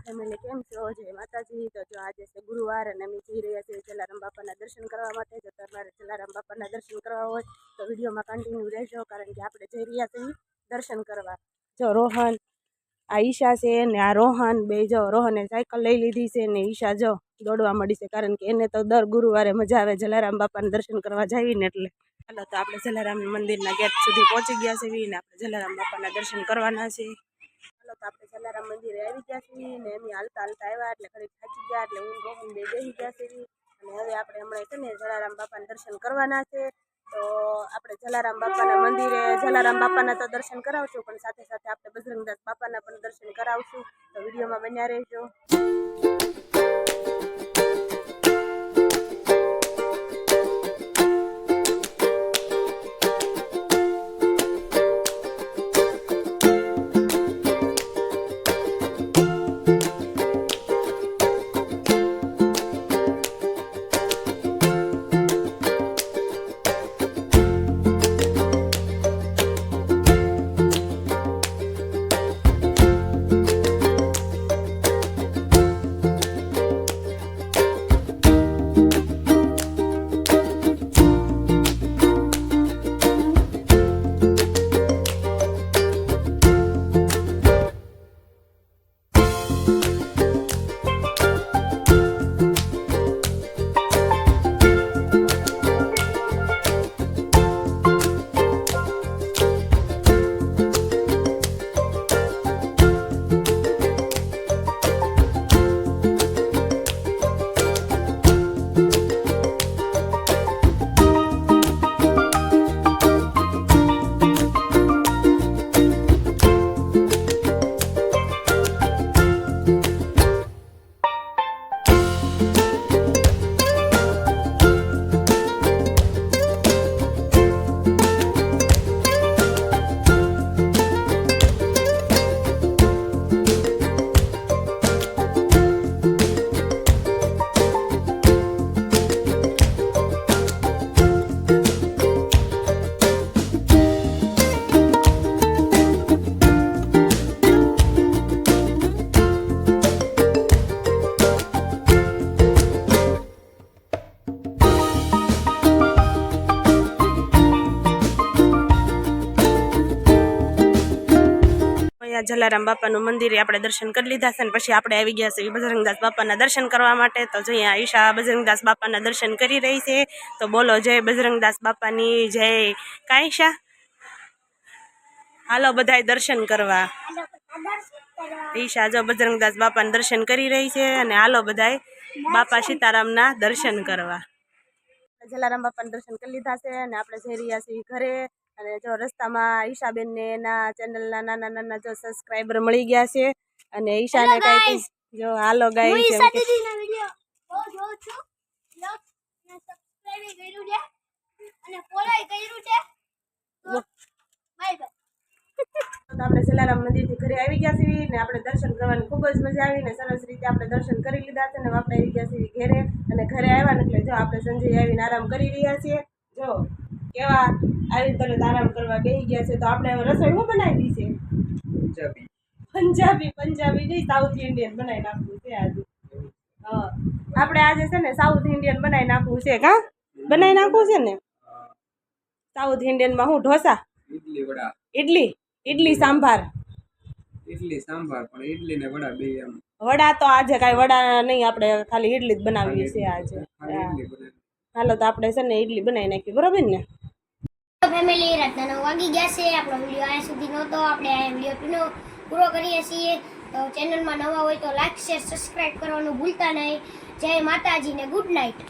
Family કેમ છો? જય માતાજી। તો જો આજે છે ગુરુવાર અને અમે જઈ રહ્યા છીએ જલારામ બાપાના દર્શન કરવા માટે। જો તમારે જલારામ બાપાના દર્શન કરવા હોય તો વિડીયોમાં કન્ટિન્યુ રહેજો, કારણ કે આપણે જઈ રહ્યા છીએ દર્શન કરવા। જો રોહન, આ ઈશા છે ને આ રોહન, બે જો રોહને સાયકલ લઈ લીધી છે ને ઈશા જો દોડવા મળી છે, કારણ કે એને તો દર ગુરુવારે મજા આવે જલારામ બાપાના દર્શન કરવા જઈએ ને એટલે। ચાલો તો આપણે જલારામ મંદિરના ગેટ સુધી પહોંચી ગયા છીએ ને આપણે જલારામ બાપાના દર્શન કરવાના છે। ચાલો તો આપણે જલારામ મંદિરે આવી ગયા છીએ ને એમ હાલતા હાલતા આવ્યા એટલે ઘડી થાકી ગયા એટલે હું રોહન બે બેસી ગયા છીએ અને હવે આપણે હમણાં છે ને જલારામ બાપાના દર્શન કરવાના છે। તો આપણે જલારામ બાપાના મંદિરે જલારામ બાપાના તો દર્શન કરાવશું, પણ સાથે સાથે આપણે બજરંગદાસ બાપાના પણ દર્શન કરાવશું। તો વિડીયોમાં બન્યા રહેજો। જલારામ બાપાનું મંદિરે આપણે દર્શન કરી લીધા છે ને પછી આપણે આવી ગયા છે બજરંગદાસ બાપાના દર્શન કરવા માટે। તો જોઈએ ઈશા બજરંગદાસ બાપાના દર્શન કરી રહી છે, તો બોલો જય બજરંગદાસ બાપાની જય। કાંઈ ઈશા, હાલો બધાય દર્શન કરવા। ઈશા જો બજરંગદાસ બાપાના દર્શન કરી રહી છે અને હાલો બધાય બાપા સીતારામના દર્શન કરવા। જલારામ બાપાના દર્શન કરી લીધા છે અને આપણે જઈ રહ્યા છીએ ઘરે। અને જો રસ્તામાં ઈશાબેન ને એના ચેનલના નાના નાના જો સબસ્ક્રાઇબર મળી ગયા છે અને ઈશાને કઈ જો હાલો ગાઈસ એમ કે આપણે જલારામ મંદિરથી ઘરે આવી ગયા છીએ ને આપણે દર્શન કરવાની ખૂબ જ મજા આવી ને સરસ રીતે આપણે દર્શન કરી લીધા છે ને આપણે આવી ગયા છીએ ઘરે। અને ઘરે આવ્યા ને એટલે જો આપણે સંજય આવીને આરામ કરી રહ્યા છીએ। જો કેવા આવી તરત આરામ કરવા બેસી ગયા છે। તો આપણે હવે રસોઈ શું બનાવી છે? પંજાબી નહીં, સાઉથ ઇન્ડિયન બનાવી નાખવું છે આજે। હા, આપણે આજે છે ને સાઉથ ઇન્ડિયન બનાવી નાખવું છે। કા બનાવી નાખવું છે ને સાઉથ ઇન્ડિયનમાં? હું ઢોસા, ઇડલી સાંભાર પણ ઇડલી ને વડા બે એમ। વડા તો આજે કાંઈ વડા નહીં, આપણે ખાલી ઇડલી જ બનાવવી છે આજે। હાલો તો આપણે છે ને ઇડલી બનાવી નાખીએ, બરોબર ને? ફેમિલી રાતના 9 વાગી ગયા છે। આપણો વિડીયો અહીંયા સુધી નહોતો, આપણે આ વિડીયો પૂરો કરીએ છીએ। તો ચેનલમાં નવા હોય તો લાઈક શેર સબસ્ક્રાઈબ કરવાનું ભૂલતા નહીં। જય માતાજી ને ગુડ નાઇટ।